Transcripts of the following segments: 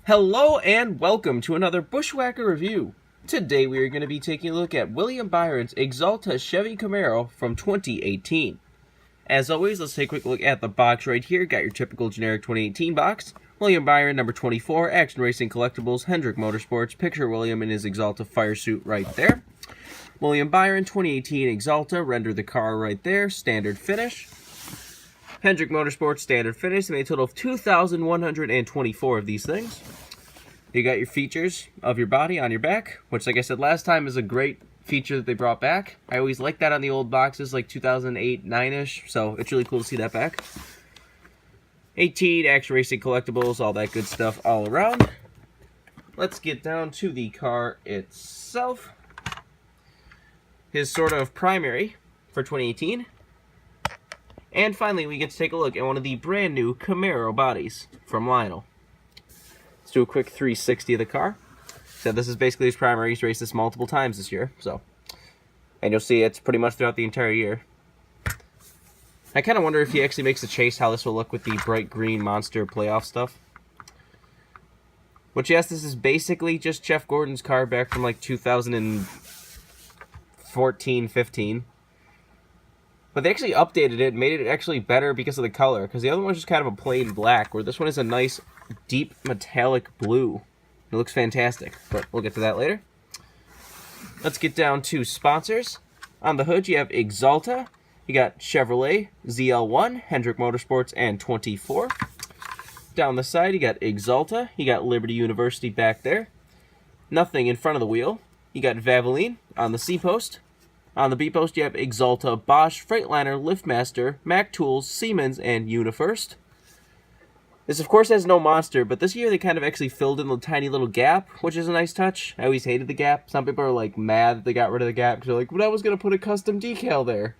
Hello and welcome to another Bushwhacker review. Today we are going to be taking a look at William Byron's Axalta Chevy Camaro from 2018. As always, let's take a quick look at the box right here. Got your typical generic 2018 box. William Byron, number 24, Action Racing Collectibles, Hendrick Motorsports. Picture William in his Axalta fire suit right there. William Byron, 2018 Axalta, render the car right there, standard finish. Hendrick Motorsports, standard finish. They made a total of 2,124 of these things. You got your features of your body on your back, which, like I said last time, is a great feature that they brought back. I always liked that on the old boxes, like 2008, 9-ish, so it's really cool to see that back. 18, Action Racing Collectibles, all that good stuff all around. Let's get down to the car itself. His sort of primary for 2018. And finally, we get to take a look at one of the brand new Camaro bodies from Lionel. Let's do a quick 360 of the car. So this is basically his primary. He's raced this multiple times this year. And you'll see it's pretty much throughout the entire year. I kind of wonder if he actually makes the chase, how this will look with the bright green monster playoff stuff. Which, yes, this is basically just Jeff Gordon's car back from like 2014, 15. But they actually updated it and made it actually better because of the color. Because the other one was just kind of a plain black, where this one is a nice, deep, metallic blue. It looks fantastic, but we'll get to that later. Let's get down to sponsors. On the hood, you have Axalta. You got Chevrolet, ZL1, Hendrick Motorsports, and 24. Down the side, you got Axalta. You got Liberty University back there. Nothing in front of the wheel. You got Valvoline on the C-post. On the B-post, you have Axalta, Bosch, Freightliner, Liftmaster, Mack Tools, Siemens, and UniFirst. This, of course, has no monster, but this year they kind of actually filled in the tiny little gap, which is a nice touch. I always hated the gap. Some people are, like, mad that they got rid of the gap, because they're like, but I was going to put a custom decal there.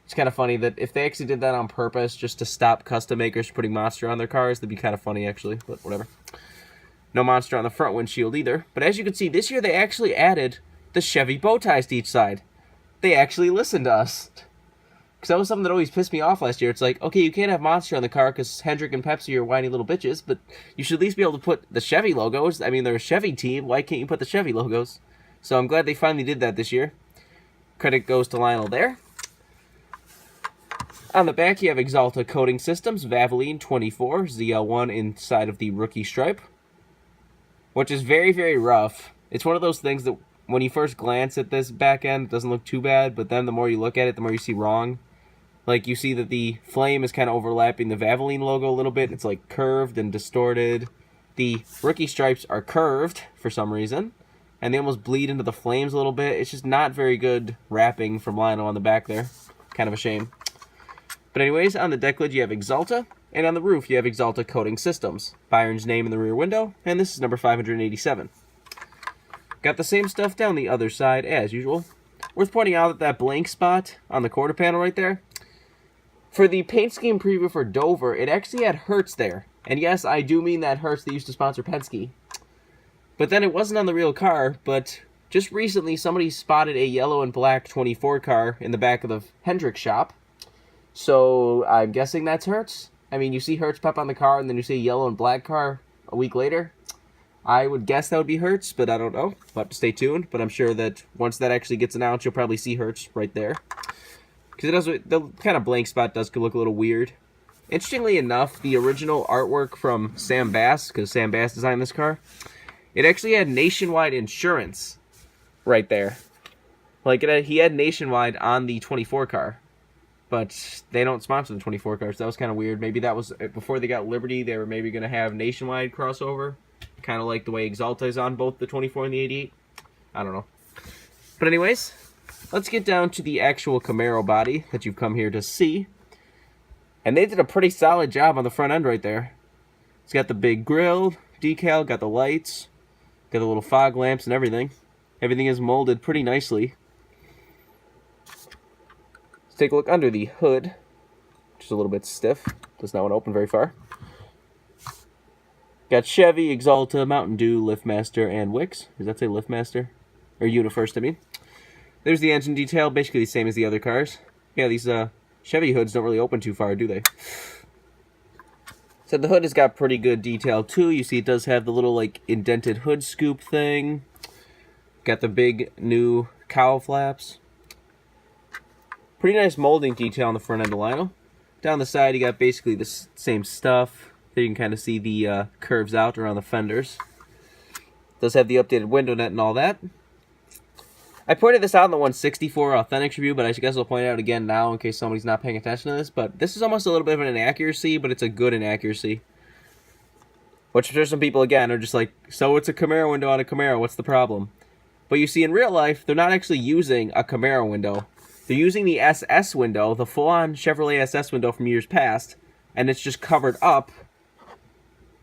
It's kind of funny that if they actually did that on purpose, just to stop custom makers putting monster on their cars, that'd be kind of funny, actually, but whatever. No monster on the front windshield either. But as you can see, this year they actually added the Chevy bow ties to each side. They actually listened to us. Because that was something that always pissed me off last year. It's like, okay, you can't have monster on the car because Hendrick and Pepsi are whiny little bitches, but you should at least be able to put the Chevy logos. I mean, they're a Chevy team. Why can't you put the Chevy logos? So I'm glad they finally did that this year. Credit goes to Lionel there. On the back, you have Axalta Coating Systems, Valvoline 24, ZL1 inside of the rookie stripe, which is very, very rough. It's one of those things that when you first glance at this back end, it doesn't look too bad, but then the more you look at it, the more you see wrong. Like, you see that the flame is kind of overlapping the Valvoline logo a little bit. It's, like, curved and distorted. The rookie stripes are curved for some reason, and they almost bleed into the flames a little bit. It's just not very good wrapping from Lionel on the back there. Kind of a shame. But anyways, on the deck lid, you have Axalta, and on the roof, you have Axalta Coating Systems. Byron's name in the rear window, and this is number 587. Got the same stuff down the other side as usual. Worth pointing out that blank spot on the quarter panel right there, for the paint scheme preview for Dover, it actually had Hertz there. And yes, I do mean that Hertz that used to sponsor Penske. But then it wasn't on the real car, but just recently somebody spotted a yellow and black 24 car in the back of the Hendrick shop. So I'm guessing that's Hertz. I mean, you see Hertz pep on the car and then you see a yellow and black car a week later. I would guess that would be Hertz, but I don't know. We'll have to stay tuned, but I'm sure that once that actually gets announced, you'll probably see Hertz right there. Because it does, the kind of blank spot does look a little weird. Interestingly enough, the original artwork from Sam Bass, because Sam Bass designed this car, it actually had Nationwide insurance right there. Like, he had Nationwide on the 24 car. But they don't sponsor the 24 cars. That was kind of weird. Maybe that was, before they got Liberty, they were maybe going to have Nationwide crossover. Kind of like the way Axalta is on both the 24 and the 88. I don't know. But anyways, let's get down to the actual Camaro body that you've come here to see. And they did a pretty solid job on the front end right there. It's got the big grille, decal, got the lights, got the little fog lamps and everything. Everything is molded pretty nicely. Let's take a look under the hood, which is a little bit stiff. Does not want to open very far. Got Chevy, Axalta, Mountain Dew, Liftmaster, and Wix. Does that say Liftmaster? Or UniFirst, I mean. There's the engine detail, basically the same as the other cars. Yeah, these Chevy hoods don't really open too far, do they? Let's So the hood has got pretty good detail too. You see it does have the little like indented hood scoop thing. Got the big new cowl flaps. Pretty nice molding detail on the front end of the lino. Down the side you got basically the same stuff. There you can kind of see the curves out around the fenders. Does have the updated window net and all that. I pointed this out in the 164 Authentics review, but I guess I'll point it out again now in case somebody's not paying attention to this. But this is almost a little bit of an inaccuracy, but it's a good inaccuracy. Which there's some people, again, are just like, so it's a Camaro window on a Camaro, what's the problem? But you see, in real life, they're not actually using a Camaro window. They're using the SS window, the full-on Chevrolet SS window from years past, and it's just covered up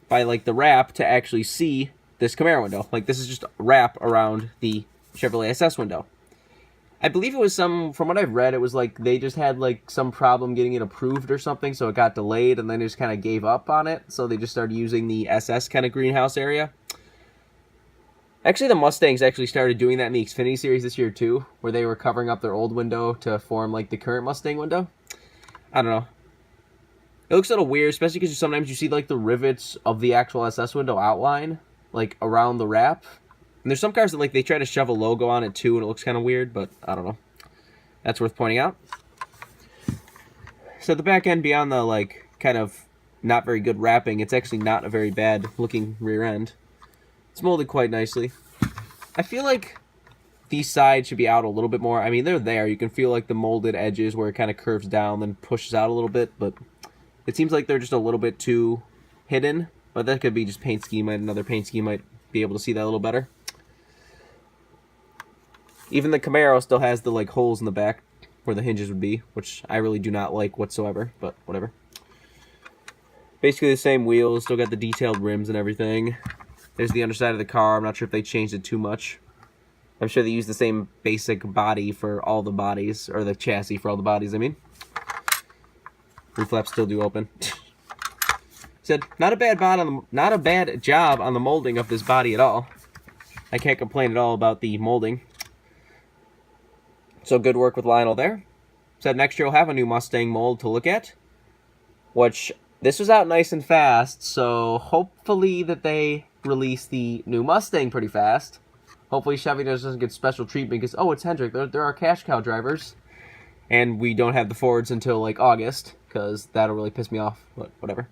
by, like, the wrap to actually see this Camaro window. Like, this is just a wrap around the Chevrolet SS window. I believe it was from what I've read, it was like they just had like some problem getting it approved or something, so it got delayed, and then they just kind of gave up on it, so they just started using the SS kind of greenhouse area. Actually, the Mustangs actually started doing that in the Xfinity series this year too, where they were covering up their old window to form like the current Mustang window. I don't know. It looks a little weird, especially because sometimes you see like the rivets of the actual SS window outline, like around the wrap. And there's some cars that like they try to shove a logo on it too, and it looks kind of weird, but I don't know. That's worth pointing out. So the back end, beyond the like kind of not very good wrapping, it's actually not a very bad looking rear end. It's molded quite nicely. I feel like these sides should be out a little bit more. I mean, they're there. You can feel like the molded edges where it kind of curves down, then pushes out a little bit, but it seems like they're just a little bit too hidden. But that could be just paint scheme. Another paint scheme might be able to see that a little better. Even the Camaro still has the like holes in the back where the hinges would be, which I really do not like whatsoever, but whatever. Basically the same wheels, still got the detailed rims and everything. There's the underside of the car. I'm not sure if they changed it too much. I'm sure they use the same basic body for all the bodies, or the chassis for all the bodies, I mean. Roof flaps still do open. Said, not a bad job on the molding of this body at all. I can't complain at all about the molding. So good work with Lionel there. Said next year we'll have a new Mustang mold to look at. Which, this was out nice and fast, so hopefully that they release the new Mustang pretty fast. Hopefully Chevy doesn't get special treatment because, oh, it's Hendrick. There are cash cow drivers. And we don't have the Fords until like August, because that'll really piss me off, but whatever.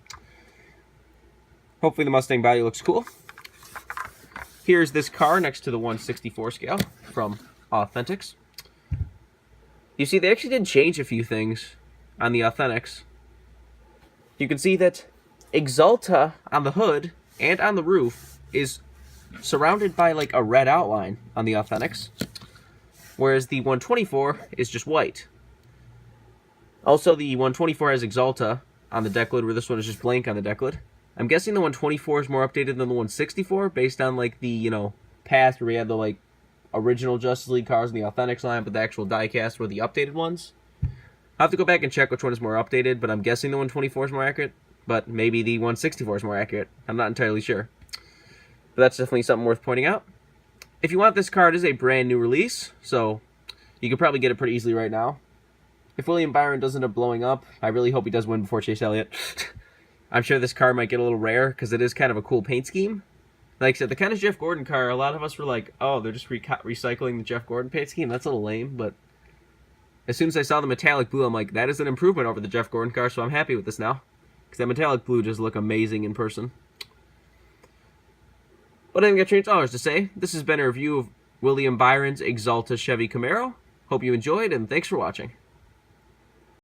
Hopefully the Mustang body looks cool. Here's this car next to the 164 scale from Authentics. You see, they actually did change a few things on the Authentics. You can see that Axalta on the hood and on the roof is surrounded by like a red outline on the Authentics, whereas the 124 is just white. Also, the 124 has Axalta on the deck lid, where this one is just blank on the deck lid. I'm guessing the 124 is more updated than the 164, based on like the, you know, past where we had the like original Justice League cars in the Authentics line, but the actual diecast were the updated ones. I'll have to go back and check which one is more updated, but I'm guessing the 124 is more accurate, but maybe the 164 is more accurate. I'm not entirely sure. But that's definitely something worth pointing out. If you want this car, it is a brand new release, so you can probably get it pretty easily right now. If William Byron does end up blowing up, I really hope he does win before Chase Elliott. I'm sure this car might get a little rare, because it is kind of a cool paint scheme. Like I said, the kind of Jeff Gordon car, a lot of us were like, oh, they're just recycling the Jeff Gordon paint scheme. That's a little lame, but as soon as I saw the metallic blue, I'm like, that is an improvement over the Jeff Gordon car, so I'm happy with this now. Because that metallic blue just look amazing in person. But I think that's all to say. This has been a review of William Byron's Axalta Chevy Camaro. Hope you enjoyed, and thanks for watching.